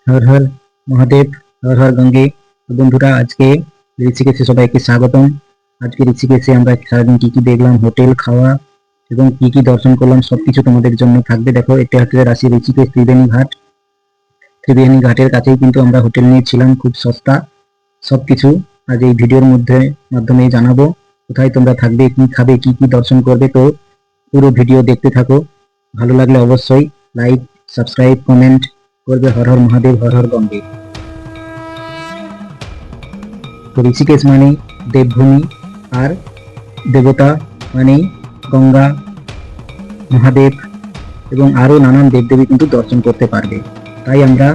হর হর মহাদেব, হর হর গঙ্গে। বন্ধুরা, আজকে ঋষিকেশে সবাইকে স্বাগতম। আজকে ঋষিকেশে আমরা সারাদিন কি কি দেখলাম, হোটেল, খাওয়া এবং কি কি দর্শন করলাম, সবকিছু তোমাদের জন্য থাকবে। দেখো, এটা হচ্ছে রাশি ঋষিকেশ ত্রিবেণী ঘাট। ত্রিবেণী ঘাটের কাছেই কিন্তু আমরা হোটেল নিয়েছিলাম, খুব সস্তা। সবকিছু আজ এই ভিডিওর মাধ্যমে জানাবো। কোথায় তোমরা থাকবে, কি খাবে, কি কি দর্শন করবে। তো পুরো ভিডিও দেখতে থাকো। ভালো লাগলে অবশ্যই লাইক, সাবস্ক্রাইব, কমেন্ট করবে। হর হর মহাদেব, হর হর গঙ্গে। তো ঋষিকেশ মানে দেবভূমি, আর দেবতা মানে গঙ্গা, মহাদেব এবং আরো নানান দেবদেবী কিন্তু দর্শন করতে পারবে। তাই আমরা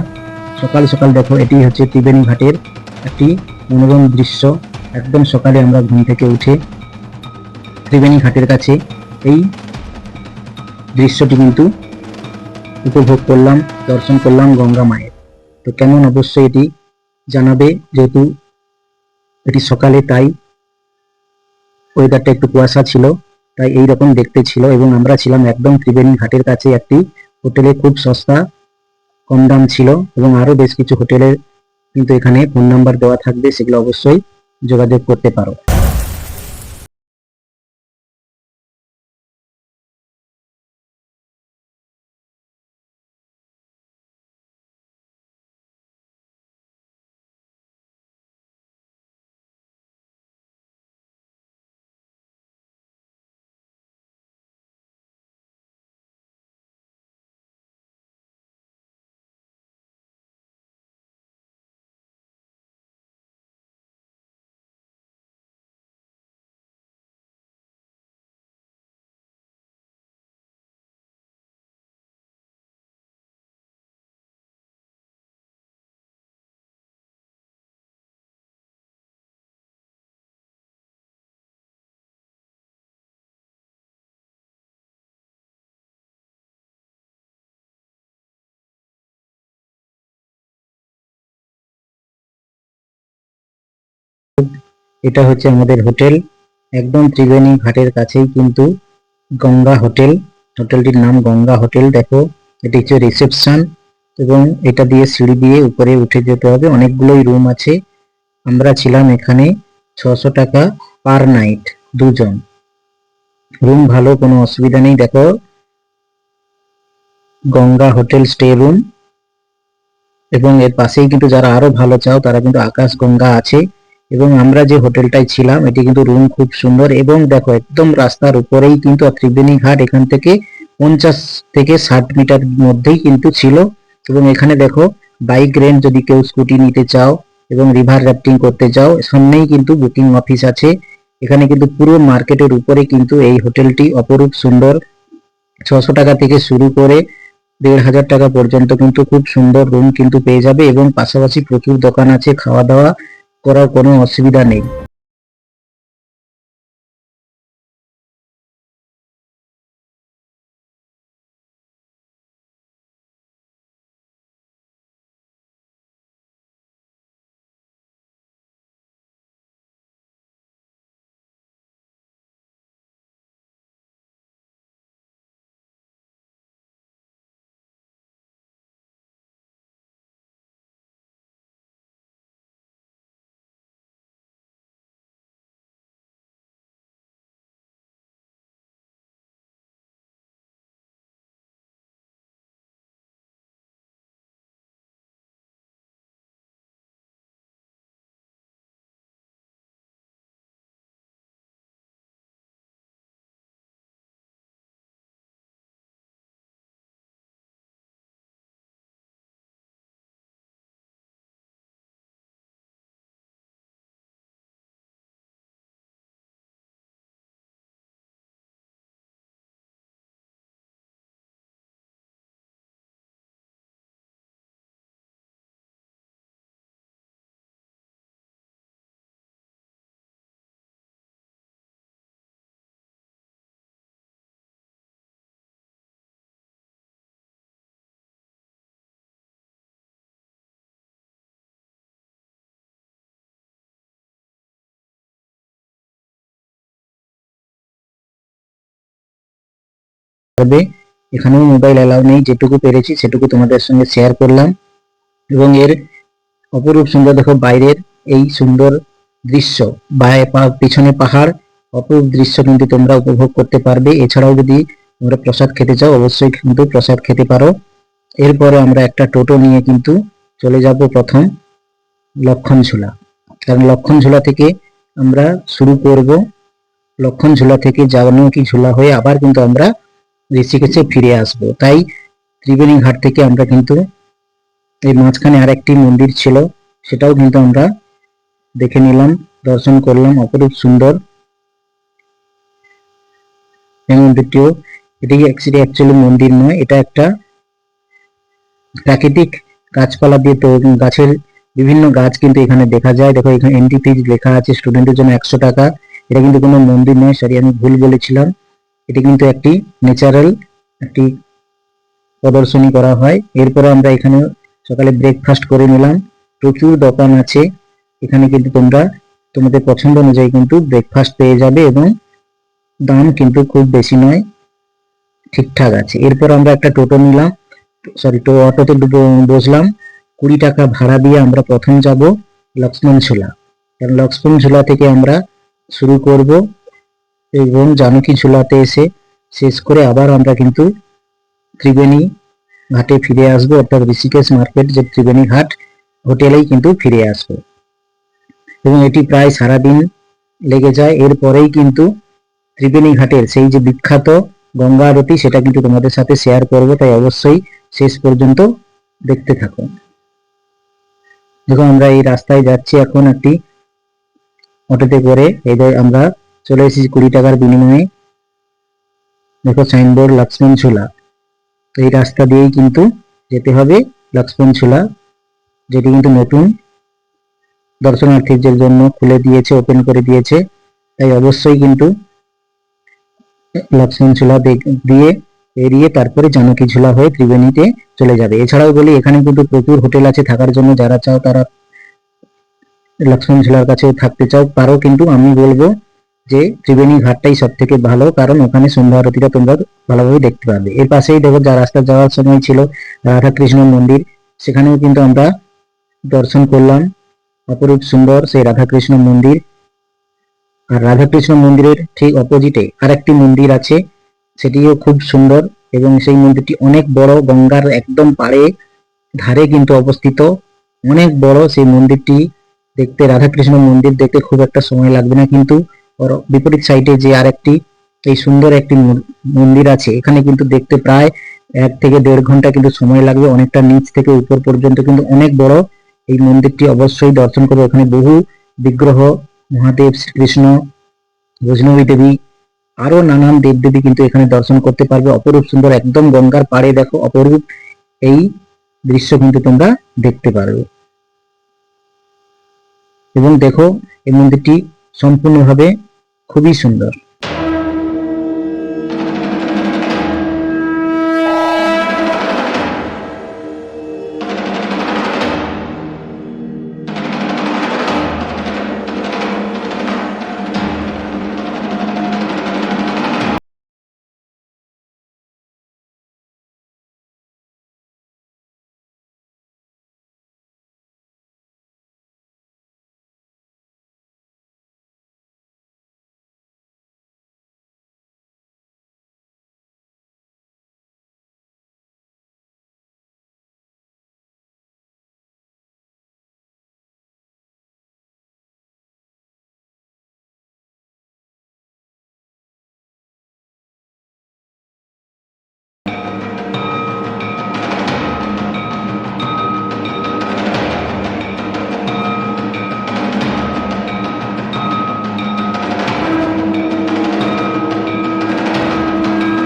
সকাল সকাল, দেখো এটি হচ্ছে ত্রিবেণী ঘাটের একটি মনোরম দৃশ্য। একদম সকালে আমরা ঘুম থেকে উঠে ত্রিবেণী ঘাটের কাছে এই দৃশ্যটি কিন্তু উপভোগ করলাম, দর্শন করলাম গঙ্গা মায়ের। তো কেমন, অবশ্যই এটি জানাবে। যেহেতু এটি সকালে, তাই ওয়েদারটা একটু কুয়াশা ছিল, তাই এইরকম দেখতে ছিল। এবং আমরা ছিলাম একদম ত্রিবেণী ঘাটের কাছে একটি হোটেলে, খুব সস্তা, কম দাম ছিল। এবং আরো বেশ কিছু হোটেলের কিন্তু এখানে ফোন নাম্বার দেওয়া থাকবে, সেগুলো অবশ্যই যোগাযোগ করতে পারো। এটা হচ্ছে আমাদের হোটেল, একদম ত্রিবেণী ঘাটের কাছেই কিন্তু গঙ্গা হোটেল। হোটেলটির নাম গঙ্গা হোটেল। দেখো, এটি হচ্ছে রিসেপশন, এবং এটা দিয়ে সিঁড়ি দিয়ে উপরে উঠে যেতে হবে। অনেকগুলোই রুম আছে। আমরা ছিলাম এখানে 600 টাকা পার নাইট, দুজন। রুম ভালো, কোনো অসুবিধা নেই। দেখো, গঙ্গা হোটেল স্টে রুম। এবং এর পাশেই কিন্তু যারা আরো ভালো চাও, তারা কিন্তু আকাশ গঙ্গা আছে। এবং আমরা যে হোটেলটায় ছিলাম, এটি কিন্তু রুম খুব সুন্দর। এবং দেখো, একদম রাস্তার উপরেই কিন্তু ত্রিবেণী ঘাট। এখান থেকে 50 থেকে 60 মিটার মধ্যেই কিন্তু ছিল। এবং এখানে দেখো, বাইক রেন্ট যদি কেউ স্কুটি নিতে চাও এবং রিভার রাফটিং করতে চাও, সামনেই কিন্তু বুকিং অফিস আছে। এখানে কিন্তু পুরো মার্কেটের উপরে কিন্তু এই হোটেলটি অপরূপ সুন্দর। 600 টাকা থেকে শুরু করে 1500 টাকা পর্যন্ত কিন্তু খুব সুন্দর রুম কিন্তু পেয়ে যাবে। এবং পাশাপাশি প্রচুর দোকান আছে, খাওয়া দাওয়া করার কোনো অসুবিধা নেই। তবে এখানেও মোবাইল অ্যালাউ নেই। যেটুকু পেরেছি সেটুকু তোমাদের সঙ্গে শেয়ার করলাম। এবং এর অপরূপ সুন্দর, দেখো বাইরের এই সুন্দর দৃশ্য, পিছনে পাহাড়, অপরূপ দৃশ্য কিন্তু তোমরা উপভোগ করতে পারবে। এছাড়াও যদি তোমরা প্রসাদ খেতে চাও অবশ্যই কিন্তু প্রসাদ খেতে পারো। এরপরে আমরা একটা টোটো নিয়ে কিন্তু চলে যাব প্রথম লক্ষণঝুলা, কারণ লক্ষণঝুলা থেকে আমরা শুরু করব। লক্ষণঝুলা থেকে জানকী ঝুলা হয়ে আবার কিন্তু আমরা ঋষিকেশে ফিরে আসব। তাই ত্রিবেণী ঘাট থেকে আমরা কিন্তু এই মাঝখানে আরেকটি মন্দির ছিল, সেটাও কিন্তু আমরা দেখে নিলাম, দর্শন করলাম। অপরূপ সুন্দর এই মন্দিরটিও, এটি অ্যাকচুয়ালি মন্দির নয়, এটা একটা প্রাকৃতিক গাছপালা দিয়ে তৈরি, গাছের বিভিন্ন গাছ কিন্তু এখানে দেখা যায়। দেখো এখানে এন্ট্রি ফিজ লেখা আছে, স্টুডেন্টের জন্য 100 টাকা। এটা কিন্তু কোনো মন্দির নয়, সরি আমি ভুল বলেছিলাম। এটি কিন্তু একটি ন্যাচারাল একটি প্রদর্শনী করা হয়। এরপরে আমরা এখানে সকালে ব্রেকফাস্ট করে নিলাম। প্রচুর দোকান আছে এখানে, কিন্তু তোমরা তোমাদের পছন্দ অনুযায়ী কিন্তু ব্রেকফাস্ট পেয়ে যাবে এবং দাম কিন্তু খুব বেশি নয়, ঠিকঠাক আছে। এরপর আমরা একটা টোটো নিলাম, অটোতে বসলাম। 20 টাকা ভাড়া দিয়ে আমরা প্রথম যাব লক্ষ্মণঝুলা, কারণ লক্ষ্মণঝুলা থেকে আমরা শুরু করব এবং জানকী ঝুলাতে এসে শেষ করে আবার আমরা কিন্তু ত্রিবেণী ঘাটে ফিরে আসবো, অর্থাৎ ঋষিকেশ মার্কেট যে ত্রিবেণী ঘাট হোটেলেই কিন্তু ফিরে আসবো। এবং এটি প্রায় সারাদিন লেগে যায়। এরপরেই কিন্তু ত্রিবেণী ঘাটের সেই যে বিখ্যাত গঙ্গা আরতি, সেটা কিন্তু তোমাদের সাথে শেয়ার করব, তাই অবশ্যই শেষ পর্যন্ত দেখতে থাকো। দেখো আমরা এই রাস্তায় যাচ্ছি এখন একটি অটোতে করে, এই আমরা চলে এসেছি 20 টাকার বিনিময়ে। দেখো সাইনবোর্ড লক্ষ্মণঝুলা, তো এই রাস্তা দিয়েই কিন্তু যেতে হবে লক্ষ্মণঝুলা, যেটি কিন্তু নতুন দর্শনার্থীদের জন্য খুলে দিয়েছে, ওপেন করে দিয়েছে। তাই অবশ্যই কিন্তু লক্ষ্মণঝুলা দিয়ে এড়িয়ে তারপরে জানকী ঝুলা হয়ে ত্রিবেণীতে চলে যাবে। এছাড়াও বলি এখানে কিন্তু প্রচুর হোটেল আছে থাকার জন্য, যারা চাও তারা লক্ষ্মণঝুলার কাছেও থাকতে চাও পারো, কিন্তু আমি বলবো যে ত্রিবেণী ঘাটটাই সব থেকে ভালো, কারণ ওখানে সন্ধ্যা আরতিটা তোমরা ভালোভাবে দেখতে পাবে। এর পাশেই দেখো যা রাস্তা যাওয়ার সময় ছিল রাধাকৃষ্ণ মন্দির, সেখানেও কিন্তু আমরা দর্শন করলাম। অপরূপ সুন্দর সেই রাধাকৃষ্ণ মন্দির। আর রাধাকৃষ্ণ মন্দিরের ঠিক অপোজিটে আরেকটি মন্দির আছে, সেটিও খুব সুন্দর এবং সেই মন্দিরটি অনেক বড়, গঙ্গার একদম পাড়ে ধারে কিন্তু অবস্থিত, অনেক বড় সেই মন্দিরটি দেখতে। রাধাকৃষ্ণ মন্দির দেখতে খুব একটা সময় লাগবে না, কিন্তু ওর বিপরীত সাইডে যে আরেকটি এই সুন্দর একটি মন্দির আছে, এখানে কিন্তু দেখতে প্রায় 1 থেকে 1.5 ঘন্টা কিন্তু সময় লাগবে। অনেকটা নিচ থেকে উপর পর্যন্ত কিন্তু অনেক বড় এই মন্দিরটি, অবশ্যই দর্শন করবে। ওখানে বহু বিগ্রহ, মহাদেব, শ্রীকৃষ্ণ, বৈষ্ণবী দেবী, আরো নানান দেবদেবী কিন্তু এখানে দর্শন করতে পারবে। অপরূপ সুন্দর, একদম গঙ্গার পাড়ে দেখো অপরূপ এই দৃশ্য কিন্তু তোমরা দেখতে পারবে। এবং দেখো এই মন্দিরটি সম্পূর্ণভাবে খুবই সুন্দর।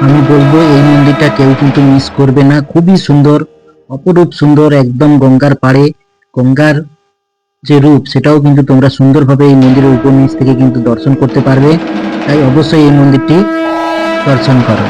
আমি বলবো এই মন্দিরটা কেউ কিন্তু মিস করবে না, খুবই সুন্দর, অপরূপ সুন্দর, একদম গঙ্গার পাড়ে। গঙ্গার যে রূপ সেটাও কিন্তু তোমরা সুন্দরভাবে এই মন্দিরের উপর নিচ থেকে কিন্তু দর্শন করতে পারবে। তাই অবশ্যই এই মন্দিরটি দর্শন করো।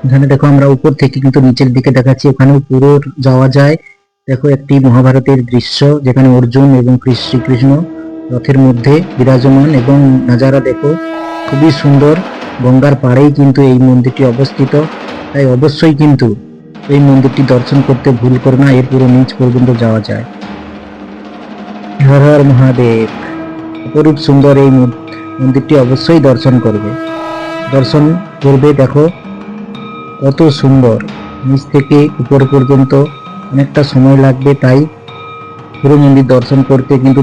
এখানে দেখো আমরা উপর থেকে কিন্তু নিচের দিকে দেখাচ্ছি, ওখানেও পুরো যাওয়া যায়। দেখো একটি মহাভারতের দৃশ্য যেখানে অর্জুন এবং শ্রীকৃষ্ণ রথের মধ্যে বিরাজমান, এবং নাজারা দেখো খুবই সুন্দর। গঙ্গার পাড়েই কিন্তু এই মন্দিরটি অবস্থিত, তাই অবশ্যই কিন্তু এই মন্দিরটি দর্শন করতে ভুল করো না, এর পুরো নিচ পর্যন্ত যাওয়া যায়। হর হর মহাদেব। অপরূপ সুন্দর এই মন্দিরটি অবশ্যই দর্শন করবে। দেখো কত সুন্দর, নিচ থেকে উপর পর্যন্ত অনেকটা সময় লাগবে, তাই পুরো মন্দির দর্শন করতে কিন্তু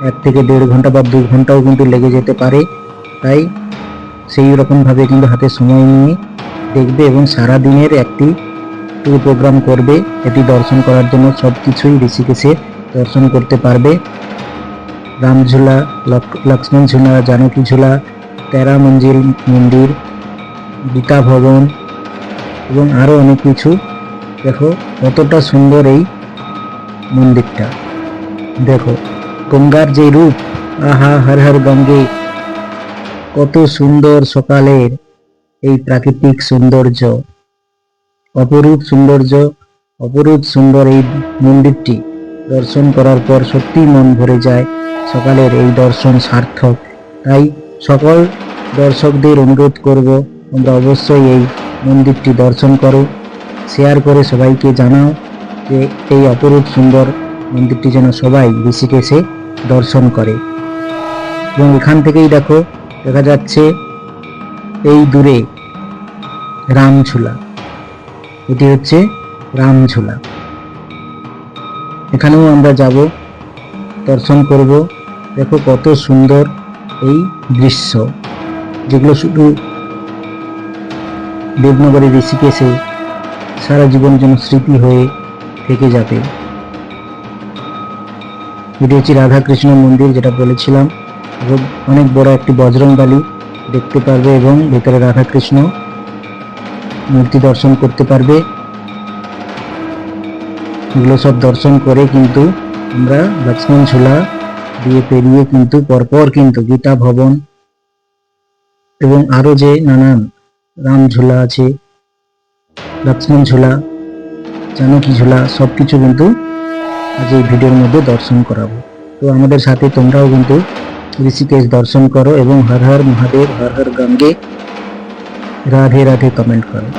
1 থেকে 1.5 ঘন্টা বা 2 ঘন্টাও কিন্তু লেগে যেতে পারে। তাই সেই রকম ভাবে কিন্তু হাতে সময় নিয়ে দেখবে এবং সারা দিনের একটি ট্যুর প্রোগ্রাম করবে এটি দর্শন করার জন্য। সবকিছুই ঋষিকেশে দর্শন করতে পারবে। রামঝুলা, লক্ষ্মণ ঝুলা, জানকী ঝুলা, 13 মঞ্জিল মন্দির, গীতা ভবন এবং আরো অনেক কিছু। দেখো কতটা সুন্দর এই মন্দিরটা। দেখো গঙ্গার যে রূপ, আহা হর হর গঙ্গে। কত সুন্দর সকালের এই প্রাকৃতিক সৌন্দর্য, অপরূপ সুন্দর এই মন্দিরটি দর্শন করার পর সত্যি মন ভরে যায়। সকালের এই দর্শন সার্থক। তাই সকল দর্শকদের অনুরোধ করব, তোমরা অবশ্যই এই মন্দিরটি দর্শন করো, শেয়ার করে সবাইকে জানাও যে এই অপরূপ সুন্দর মন্দিরটি যেন সবাই ঋষিকেশে দর্শন করে। এবং এখান থেকেই দেখো দেখা যাচ্ছে এই দূরে রামঝুলা, এটি হচ্ছে রামঝুলা। এখানেও আমরা যাব, দর্শন করব। দেখো কত সুন্দর এই দৃশ্য, যেগুলো শুধু দেবনগরের ঋষিকেশে সারা জীবন যেন স্মৃতি হয়ে থেকে যাবে। এটি হচ্ছে রাধাকৃষ্ণ মন্দির, যেটা বলেছিলাম। অনেক বড় একটি বজরংবলী দেখতে পারবে এবং ভেতরে রাধাকৃষ্ণ মূর্তি দর্শন করতে পারবে। এগুলো সব দর্শন করে কিন্তু আমরা লক্ষ্মণ ঝুলা দিয়ে পেরিয়ে কিন্তু পরপর কিন্তু গীতা ভবন এবং আরো যে নানান রাম ঝুলা আছে, লক্ষ্মণ ঝুলা, জানকী ঝুলা, সবকিছু কিন্তু আজ এই ভিডিওর মধ্যে দর্শন করাবো। তো আমাদের সাথে তোমরাও কিন্তু ঋষিকেশ দর্শন করো এবং হর হর মহাদেব, হর হর গঙ্গে, রাধে রাধে কমেন্ট করো।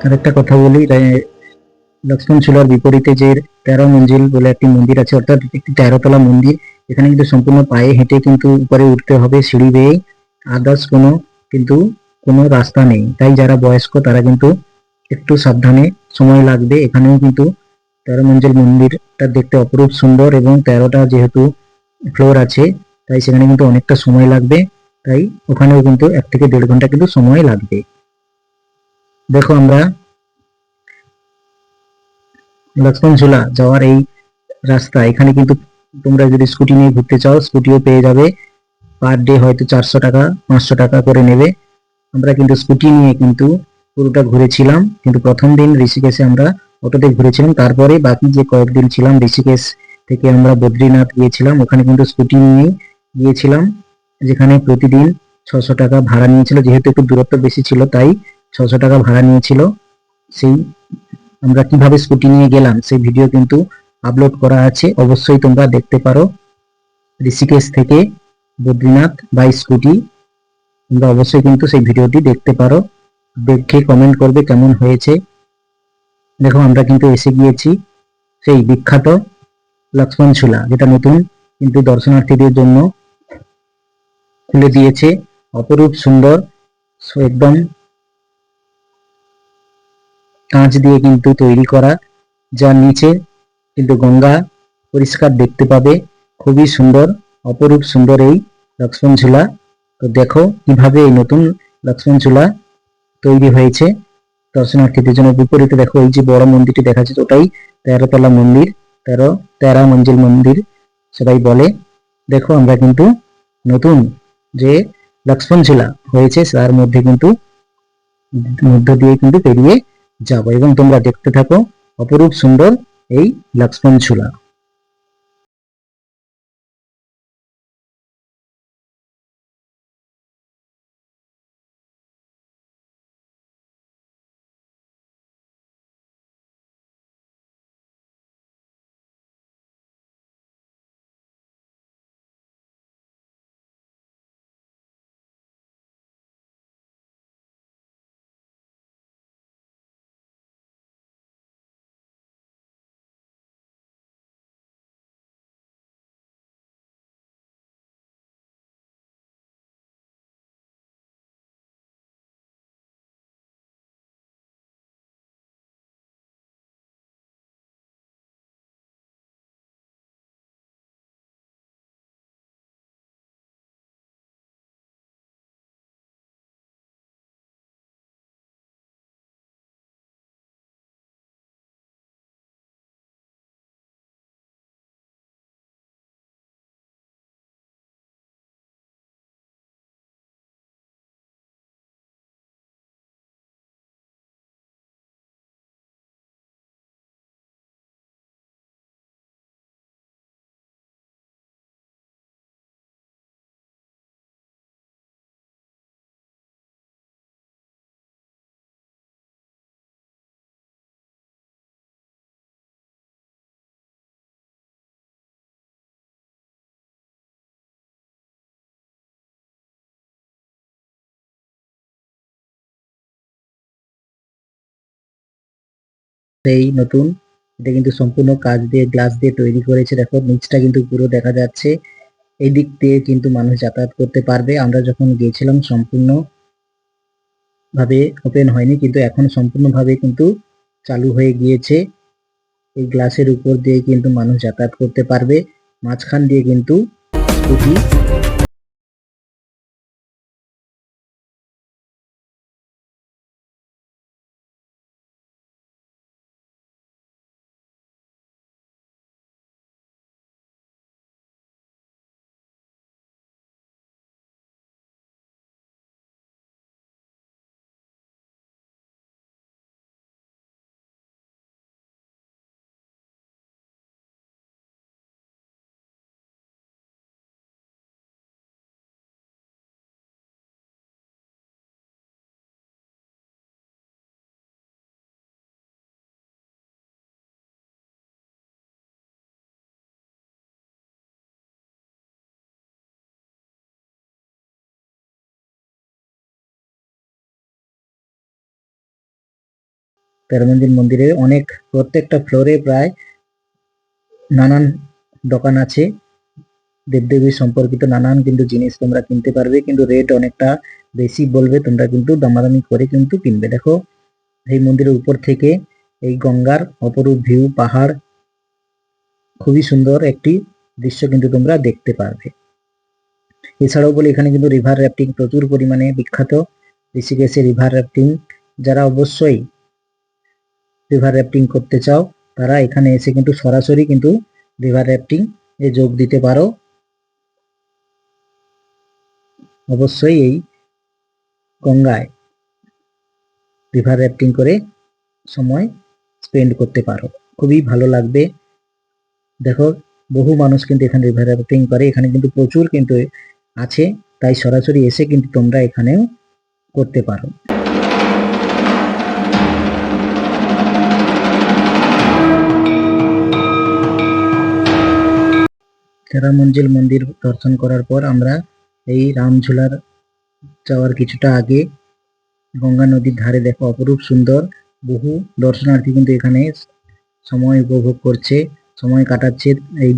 আরেকটা কথা বলি, লক্ষ্মণ ঝুলার বিপরীতে যে 13 মঞ্জিল বলে একটি মন্দির আছে, অর্থাৎ একটি 13 তলা মন্দির। এখানে কিন্তু সম্পূর্ণ পায়ে হেঁটে কিন্তু উপরে উঠতে হবে সিঁড়ি বেয়ে, আদার্স কোনো রাস্তা নেই। তাই যারা বয়স্ক তারা কিন্তু একটু সাবধানে, সময় লাগবে। এখানেও কিন্তু 13 মঞ্জিল মন্দিরটা দেখতে অপরূপ সুন্দর এবং 13টা যেহেতু ফ্লোর আছে, তাই সেখানে কিন্তু অনেকটা সময় লাগবে। তাই ওখানেও কিন্তু 1 থেকে 1.5 ঘন্টা কিন্তু সময় লাগবে। দেখো আমরা লক্ষ্মণ ঝুলা যাওয়ার এই রাস্তা, এখানে কিন্তু তোমরা যদি স্কুটি নিয়ে ঘুরতে চাও স্কুটিও পেয়ে যাবে। পার ডে হয়তো 400 টাকা 500 টাকা করে নেবে। আমরা কিন্তু স্কুটি নিয়ে কিন্তু পুরোটা ঘুরেছিলাম, কিন্তু প্রথম দিন ঋষিকেশে আমরা অটোতে ঘুরেছিলাম, তারপরে বাকি যে কয়েকদিন ছিলাম ঋষিকেশ থেকে আমরা বদ্রীনাথ গিয়েছিলাম, ওখানে কিন্তু স্কুটি নিয়ে গিয়েছিলাম, যেখানে প্রতিদিন 600 টাকা ভাড়া নিয়েছিল। যেহেতু একটু দূরত্ব বেশি ছিল তাই 600 টাকা ভাড়া নিয়েছিল। সেই আমরা কিভাবে স্কুটি নিয়ে গেলাম সেই ভিডিও কিন্তু আপলোড করা আছে, অবশ্যই তোমরা দেখতে পারো। ঋষিকেশ থেকে বদ্রীনাথ বাই স্কুটি, তোমরা অবশ্যই কিন্তু সেই ভিডিওটি দেখতে পারো, দেখে কমেন্ট করবে কেমন হয়েছে। দেখো আমরা কিন্তু এসে গিয়েছি সেই বিখ্যাত লক্ষ্মণ ঝুলা, যেটা নতুন কিন্তু দর্শনার্থীদের জন্য খুলে দিয়েছে। অপরূপ সুন্দর, একদম কাঁচ দিয়ে কিন্তু তৈরি করা, যার নিচে কিন্তু গঙ্গা পরিষ্কার দেখতে পাবে। খুবই সুন্দর, অপরূপ সুন্দর এই লক্ষ্মণ ঝুলা। তো দেখো কিভাবে এই নতুন লক্ষ্মণ ঝুলা তৈরি হয়েছে দর্শনার্থীদের জন্য। বিপরীতে দেখো এই যে বড় মন্দিরটি দেখা যাচ্ছে, ওটাই 13 তলা মন্দির, 13 মঞ্জিল মন্দির সবাই বলে। দেখো আমরা কিন্তু নতুন যে লক্ষ্মণ ঝুলা হয়েছে তার মধ্যে কিন্তু মধ্য দিয়ে কিন্তু পেরিয়ে যাব, এবং তোমরা দেখতে থাকো অপরূপ সুন্দর এই লক্ষ্মণ ঝুলা। এই নতুন, এটা কিন্তু সম্পূর্ণ কাঁচ দিয়ে গ্লাস দিয়ে তৈরি করেছে। দেখো নিচটা কিন্তু পুরো দেখা যাচ্ছে। এই দিক দিয়ে কিন্তু মানুষ যাতায়াত করতে পারবে। আমরা যখন গিয়েছিলাম সম্পূর্ণ ভাবে ওপেন হয়নি, কিন্তু এখন সম্পূর্ণ ভাবে কিন্তু চালু হয়ে গিয়েছে। এই গ্লাসের উপর দিয়ে কিন্তু মানুষ যাতায়াত করতে পারবে। মাঝখান দিয়ে কিন্তু দুটি তেরোমঞ্জিল মন্দিরে অনেক, প্রত্যেকটা ফ্লোরে প্রায় নানান দোকান আছে। দেবদেবীর সম্পর্কিত নানান কিন্তু জিনিস তোমরা কিনতে পারবে, কিন্তু রেট অনেকটা বেশি বলবে, তোমরা কিন্তু দামাদামি করে কিন্তু কিনবে। দেখো এই মন্দিরের উপর থেকে এই গঙ্গার অপরূপ ভিউ, পাহাড়, খুবই সুন্দর একটি দৃশ্য কিন্তু তোমরা দেখতে পারবে। এছাড়াও বলি এখানে কিন্তু রিভার রাফটিং প্রচুর পরিমাণে বিখ্যাত। ঋষিকেশে রিভার রাফটিং, যারা অবশ্যই রিভার রাফটিং করতে চাও তারা এখানে এসে কিন্তু সরাসরি কিন্তু রিভার রাফটিং এ যোগ দিতে পারো। অবশ্যই এই গঙ্গায় রিভার রাফটিং করে সময় স্পেন্ড করতে পারো, খুবই ভালো লাগবে। দেখো বহু মানুষ কিন্তু এখানে রিভার রাফটিং করে, এখানে কিন্তু প্রচুর কিন্তু আছে, তাই সরাসরি এসে কিন্তু তোমরা এখানেও করতে পারো। তেরা মঞ্জিল মন্দির দর্শন করার পর আমরা এই রামঝুলার যাওয়ার কিছুটা আগে গঙ্গা নদীর ধারে দেখো অপরূপ সুন্দর, বহু দর্শনার্থী কিন্তু এখানে সময় উপভোগ করছে, সময় কাটাচ্ছে। এই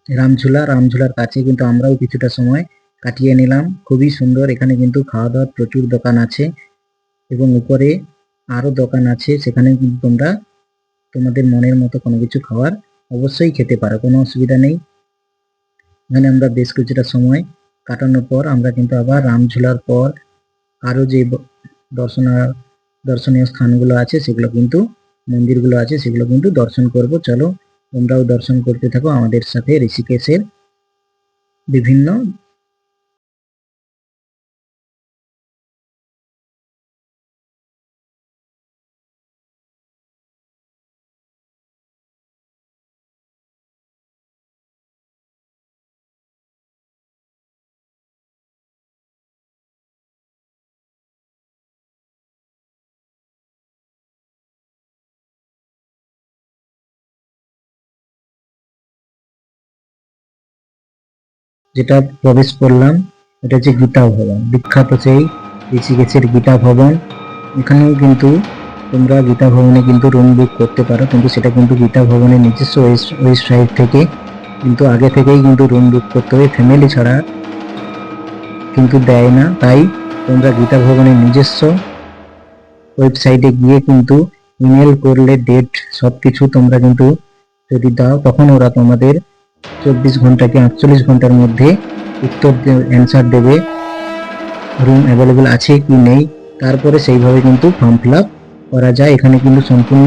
রামঝুলার কাছে কিন্তু আমরাও কিছুটা সময় কাটিয়ে নিলাম। খুবই সুন্দর। এখানে কিন্তু খাওয়া দাওয়ার প্রচুর দোকান আছে এবং উপরে আরো দোকান আছে, সেখানে কিন্তু তোমরা তোমাদের মনের মতো কোনো কিছু খাবার অবশ্যই খেতে পারো, কোনো অসুবিধা নেই। এখানে আমরা বেশ কিছুটা সময় কাটানোর পর আমরা কিন্তু আবার রামঝুলার পর আরো যে দর্শনীয় স্থানগুলো আছে সেগুলো কিন্তু মন্দিরগুলো আছে সেগুলো কিন্তু দর্শন করব। চলো তোমরাও দর্শন করতে থাকো আমাদের সাথে ঋষিকেশের বিভিন্ন। যেটা প্রবেশ করলাম এটা হচ্ছে গীতা ভবন, বিখ্যাত সেই ঋষিকেশের গীতা ভবন। এখানেও কিন্তু তোমরা গীতা ভবনে কিন্তু রুম বুক করতে পারো, কিন্তু সেটা কিন্তু গীতা ভবনের নিজস্ব ওয়েবসাইট থেকে কিন্তু আগে থেকেই কিন্তু রুম বুক করতে হবে, ফ্যামিলি ছাড়া কিন্তু দেয় না। তাই তোমরা গীতা ভবনের নিজস্ব ওয়েবসাইটে গিয়ে কিন্তু ইমেল করলে ডেট সবকিছু তোমরা কিন্তু যদি দাও তখন ওরা তোমাদের 24 ঘন্টা কি 48 ঘন্টার মধ্যে উত্তর অ্যান্সার দেবে রুম অ্যাভেলেবেল আছে কি নেই। তারপরে সেইভাবে কিন্তু ফর্ম ফিল আপ করা যায়। এখানে কিন্তু সম্পূর্ণ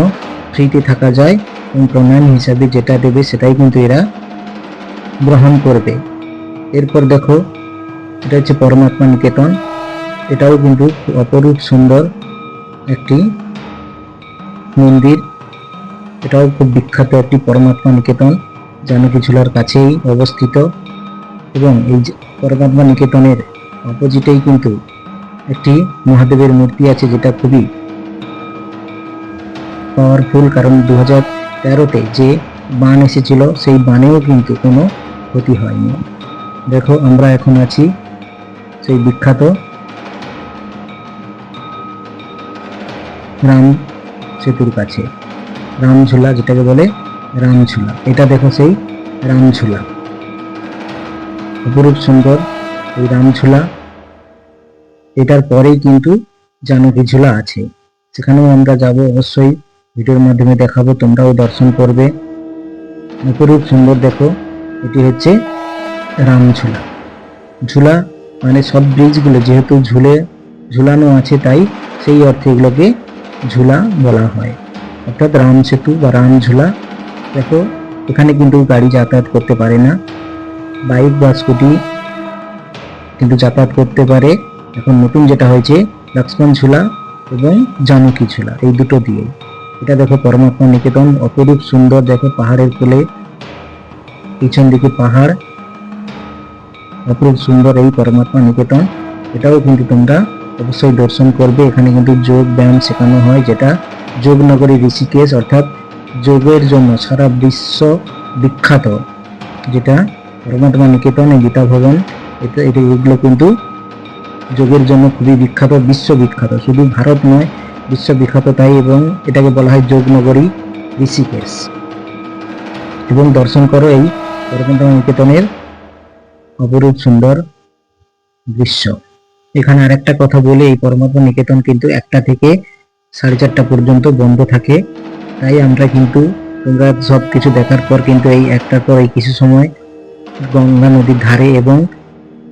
ফ্রিতে থাকা যায় এবং প্রমাণ হিসাবে যেটা দেবে সেটাই কিন্তু এরা গ্রহণ করবে। এরপর দেখো এটা হচ্ছে পরমাত্মা নিকেতন। এটাও কিন্তু অপরূপ সুন্দর একটি মন্দির। এটাও খুব বিখ্যাত একটি পরমাত্মা নিকেতন, জানকীঝুলার কাছেই অবস্থিত। এবং এই পরমাত্মা নিকেতনের অপোজিটেই কিন্তু একটি মহাদেবের মূর্তি আছে, যেটা খুবই পাওয়ারফুল, কারণ 2013-তে যে বান এসেছিল সেই বানেও কিন্তু কোনো ক্ষতি হয়নি। দেখো আমরা এখন আছি সেই বিখ্যাত রাম সেতুর কাছে, রামঝুলা যেটাকে বলে রামঝুলা। এটা দেখো সেই রামঝুলা, অপরূপ সুন্দর এই রামঝুলা। এটার পরেই কিন্তু জানকীঝুলা আছে, সেখানেও আমরা যাব অবশ্যই, ভিডিওর মাধ্যমে দেখাবো, তোমরাও দর্শন করবে। অপরূপ সুন্দর। দেখো এটি হচ্ছে রামঝুলা। ঝুলা মানে সব ব্রিজগুলো যেহেতু ঝুলানো আছে তাই সেই অর্থে এগুলোকে ঝুলা বলা হয়, অর্থাৎ রাম সেতু বা রামঝুলা। দেখো এখানে কিন্তু গাড়ি যাতায়াত করতে পারে না, বাইক বা স্কুটি কিন্তু যাতায়াত করতে পারে। এখন নতুন যেটা হয়েছে লক্ষ্মণ ঝুলা এবং জানকী ঝুলা, এই দুটো দিয়ে। এটা দেখো পরমাত্মা নিকেতন, অপরূপ সুন্দর। দেখো পাহাড়ের কোলে, পিছন দিকে পাহাড়, অপরূপ সুন্দর এই পরমাত্মা নিকেতন। এটাও কিন্তু তোমরা অবশ্যই দর্শন করবে। এখানে কিন্তু যোগ ব্যায়াম শেখানো হয়, যেটা যোগনগরী ঋষিকেশ, অর্থাৎ যোগের জন্য সারা বিশ্ব বিখ্যাত, যেটা পরমাত্মা নিকেতন গীতা ভবন। এগুলো কিন্তু যোগের জন্য খুবই বিখ্যাত, বিশ্ববিখ্যাত, শুধু ভারত নয় বিশ্ববিখ্যাত। তাই এবং এটাকে বলা হয় যোগনগরী ঋষিকেশ। এবং দর্শন করো এই পরমাত্মা নিকেতনের অপরূপ সুন্দর দৃশ্য। এখানে আরেকটা কথা বলে, এই পরমাত্মা নিকেতন কিন্তু 1টা থেকে 4:30 পর্যন্ত বন্ধ থাকে। তাই আমরা কিন্তু তোমরা সবকিছু দেখার পর কিন্তু এই 1টার পর এই কিছু সময় গঙ্গা নদীর ধারে এবং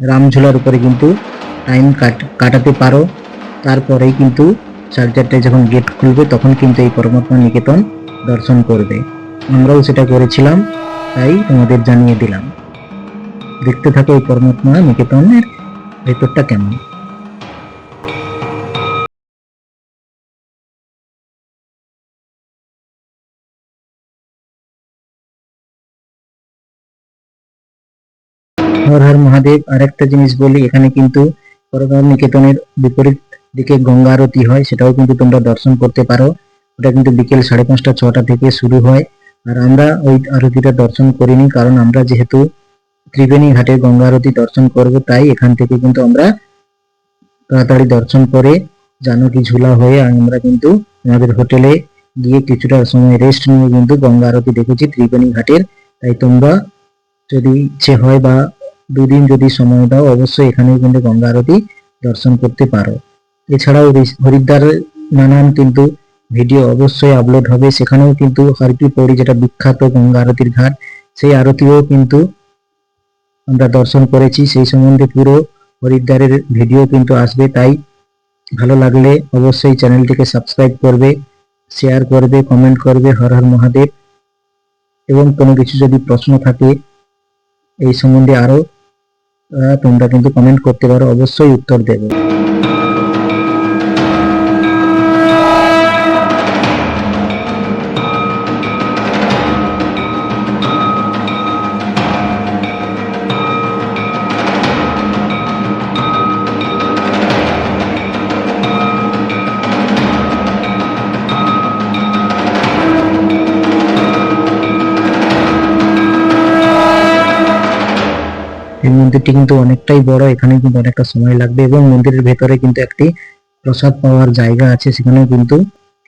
রামঝুলার উপরে কিন্তু টাইম কাটাতে পারো। তারপরেই কিন্তু 4:30টায় যখন গেট খুলবে তখন কিন্তু এই পরমাত্মা নিকেতন দর্শন করবে। আমরাও সেটা করেছিলাম, তাই তোমাদের জানিয়ে দিলাম। দেখতে থাকো এই পরমাত্মা নিকেতনের ভেতরটা কেমন। হর হর মহাদেব। আরেকটা জিনিস বলি, এখানে কিন্তু পরমাত্মা নিকেতনের বিপরীত দিকে গঙ্গা আরতি হয়, সেটাও কিন্তু তোমরা দর্শন করতে পারো। ওটা কিন্তু বিকেল 5:30 6টা থেকে শুরু হয়। আর আমরা ওই আরতিটা দর্শন করিনি, কারণ আমরা যেহেতু ত্রিবেণী ঘাটে গঙ্গা আরতি দর্শন করব, তাই এখান থেকে কিন্তু আমরা তাড়াতাড়ি দর্শন করে জানকী ঝুলা হয়ে আমরা কিন্তু আমাদের হোটেলে গিয়ে কিছুটা সময় রেস্ট নিয়ে কিন্তু গঙ্গা আরতি দেখেছি ত্রিবেণী ঘাটের। তাই তোমরা যদি ইচ্ছে হয় বা দুদিন যদি সময় দাও অবশ্যই এখানেও কিন্তু গঙ্গা আরতি দর্শন করতে পারো। এছাড়াও হরিদ্বারের নানান কিন্তু ভিডিও অবশ্যই আপলোড হবে, সেখানেও কিন্তু হরকি পৌড়ি যেটা বিখ্যাত গঙ্গা আরতির ঘাট, সেই আরতিও কিন্তু আমরা দর্শন করেছি, সেই সম্বন্ধে পুরো হরিদ্বারের ভিডিও কিন্তু আসবে। তাই ভালো লাগলে অবশ্যই চ্যানেলটিকে সাবস্ক্রাইব করবে, শেয়ার করবে, কমেন্ট করবে। হর হর মহাদেব। এবং কোনো কিছু যদি প্রশ্ন থাকে এই সম্বন্ধে আরো তোমরা কিন্তু কমেন্ট করতে পারো, অবশ্যই উত্তর দেবো। এই মন্দিরটি কিন্তু অনেকটাই বড়, এখানে কিন্তু অনেকটা সময় লাগবে এবং মন্দিরের ভেতরে কিন্তু একটি প্রসাদ পাওয়ার জায়গা আছে, সেখানেও কিন্তু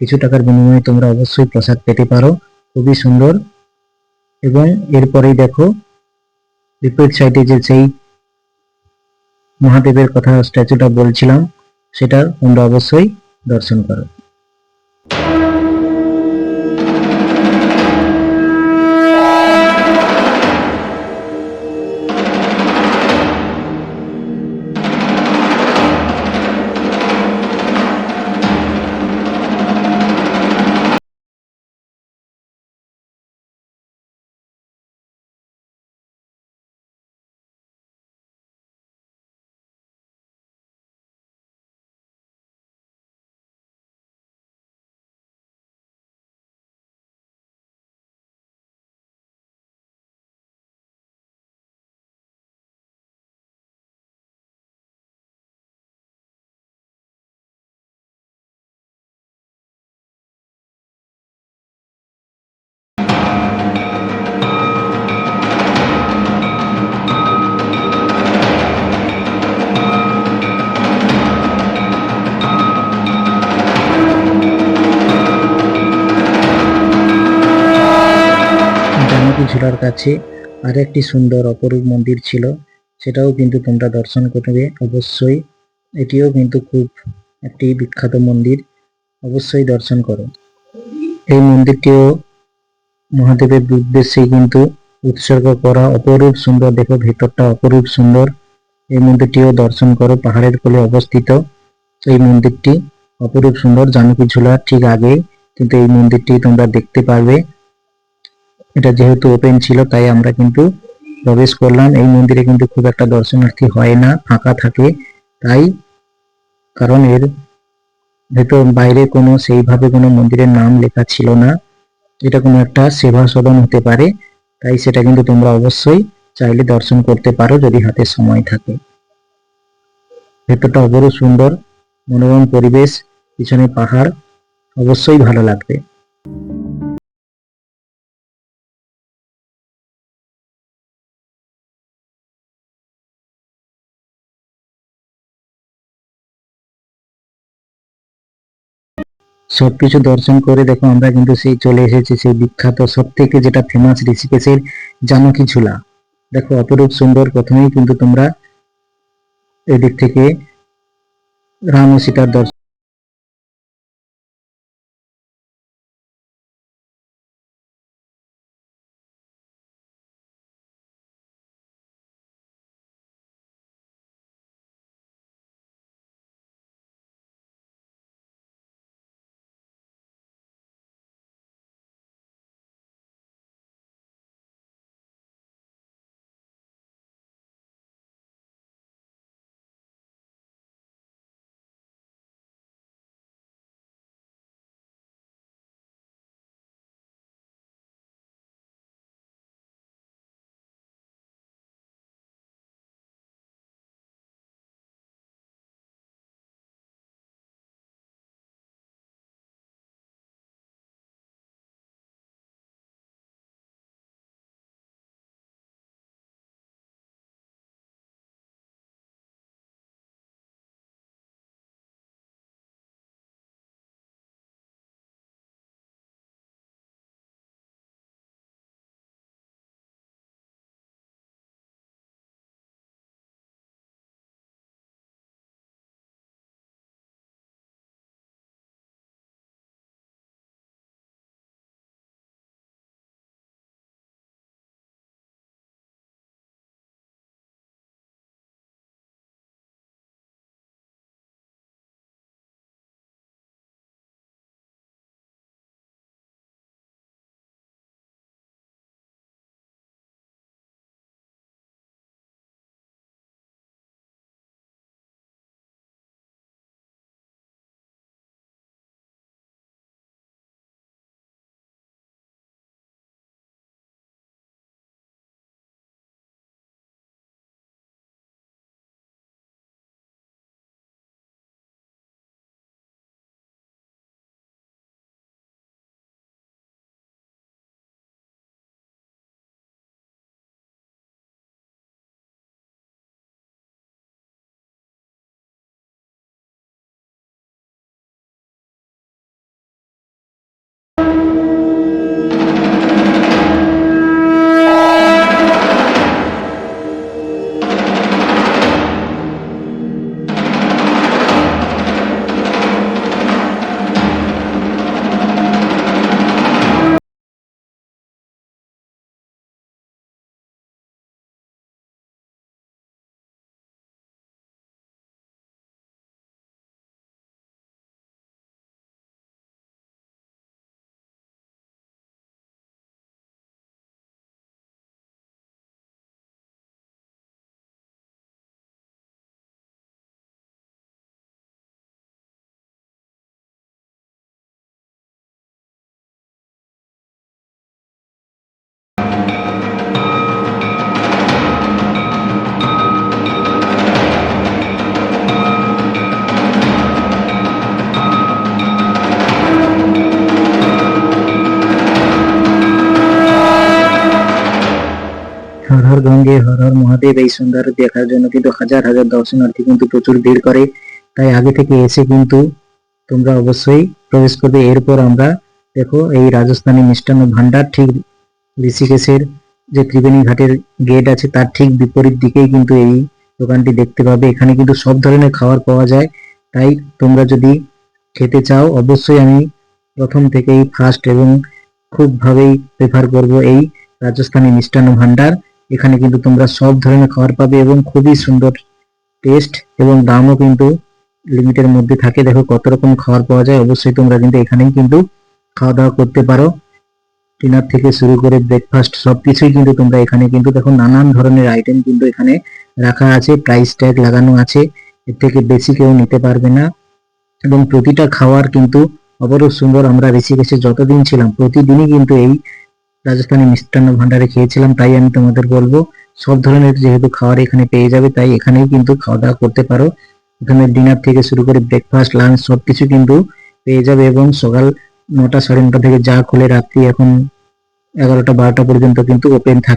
কিছু টাকার বিনিময়ে তোমরা অবশ্যই প্রসাদ পেতে পারো। খুবই সুন্দর। এবং এরপরেই দেখো বিপরীত সাইডে যে সেই মহাদেবের কথা স্ট্যাচুটা বলছিলাম, সেটা তোমরা অবশ্যই দর্শন করো। জানকী ঝুলার কাছে আর একটি সুন্দর অপরূপ মন্দির ছিল, সেটাও কিন্তু তোমরা দর্শন করবে অবশ্যই। এটিও কিন্তু খুব একটি বিখ্যাত মন্দির, অবশ্যই দর্শন করো। এই মন্দিরটিও মহাদেবের উদ্দেশ্যে কিন্তু উৎসর্গ করা, অপরূপ সুন্দর। দেখো ভেতরটা অপরূপ সুন্দর। এই মন্দিরটিও দর্শন করো, পাহাড়ের কোলে অবস্থিত এই মন্দিরটি অপরূপ সুন্দর। জানকী ঝুলার ঠিক আগে কিন্তু এই মন্দিরটি তোমরা দেখতে পারবে। এটা যেহেতু ওপেন ছিল তাই আমরা কিন্তু প্রবেশ করলাম। এই মন্দিরে কিন্তু খুব একটা দর্শনার্থী হয় না, ফাঁকা থাকে তাই, কারণ এর ভেতর বাইরে কোনো সেইভাবে কোনো মন্দিরের নাম লেখা ছিল না। এটা কোনো একটা সেবা সদন হতে পারে, তাই সেটা কিন্তু তোমরা অবশ্যই চাইলে দর্শন করতে পারো যদি হাতে সময় থাকে। ভেতরটা অপরূপ সুন্দর, মনোরম পরিবেশ, পিছনে পাহাড়, অবশ্যই ভালো লাগবে। সবকিছু দর্শন করে দেখো আমরা কিন্তু সেই চলে এসেছি সেই বিখ্যাত সব থেকে যেটা ফেমাস ঋষিকেশের জানকী ঝুলা। দেখো অপরূপ সুন্দর। প্রথমেই কিন্তু তোমরা এদিক থেকে রাম ও সীতার দর্শন হর গঙ্গে হর হর মহাদেব এই সন্ধ্যার দেখার জন্য কিন্তু হাজার হাজার দর্শনার্থী কিন্তু প্রচুর ভিড় করে। তাই আগে থেকে এসে কিন্তু তোমরা অবশ্যই প্রবেশ করবে। এরপর আমরা দেখো এই রাজস্থানী মিষ্টান্ন ভান্ডার ঠিক ঋষিকেশের যে ত্রিবেণী ঘাটের গেট আছে তার ঠিক বিপরীত দিকেই কিন্তু এই দোকানটি দেখতে পাবে। এখানে কিন্তু সব ধরনের খাবার পাওয়া যায়। তাই তোমরা যদি খেতে চাও অবশ্যই আমি প্রথম থেকেই ফার্স্ট এবং খুব ভাবেই প্রেফার করব এই রাজস্থানী মিষ্টান্ন ভান্ডার। এখানে কিন্তু তোমরা সব ধরনের খাবার পাবে এবং খুবই সুন্দর টেস্ট এবং দামও কিন্তু লিমিটের মধ্যে থাকে। দেখো কত রকম খাবার পাওয়া যায়। অবশ্যই তোমরা কিন্তু এখানেই কিন্তু খাওয়া দাওয়া করতে পারো। ডিনার থেকে শুরু করে ব্রেকফাস্ট সবকিছুই কিন্তু তোমরা এখানে কিন্তু দেখো নানান ধরনের আইটেম কিন্তু এখানে রাখা আছে, প্রাইস ট্যাগ লাগানো আছে, এর থেকে বেশি কেউ নিতে পারবে না। এবং প্রতিটা খাবার কিন্তু অপরূপ সুন্দর। আমরা ঋষিকেশে যতদিন ছিলাম প্রতিদিনই কিন্তু এই রাজস্থানী মিষ্টান্ন ভান্ডারে খেয়েছিলাম। তাই আমি তোমাদের বলবো সব ধরনের যেহেতু খাবার এখানে পেয়ে যাবে তাই এখানেই কিন্তু খাওয়া দাওয়া করতে পারো। এখানে ডিনার থেকে শুরু করে ব্রেকফাস্ট লাঞ্চ সবকিছু কিন্তু পেয়ে যাবে এবং সকাল 9টা সাড়ে 9টা থেকে যা খুলে রাত্রি এখন 11টা 12টা পর্যন্ত কিন্তু ওপেন থাকে।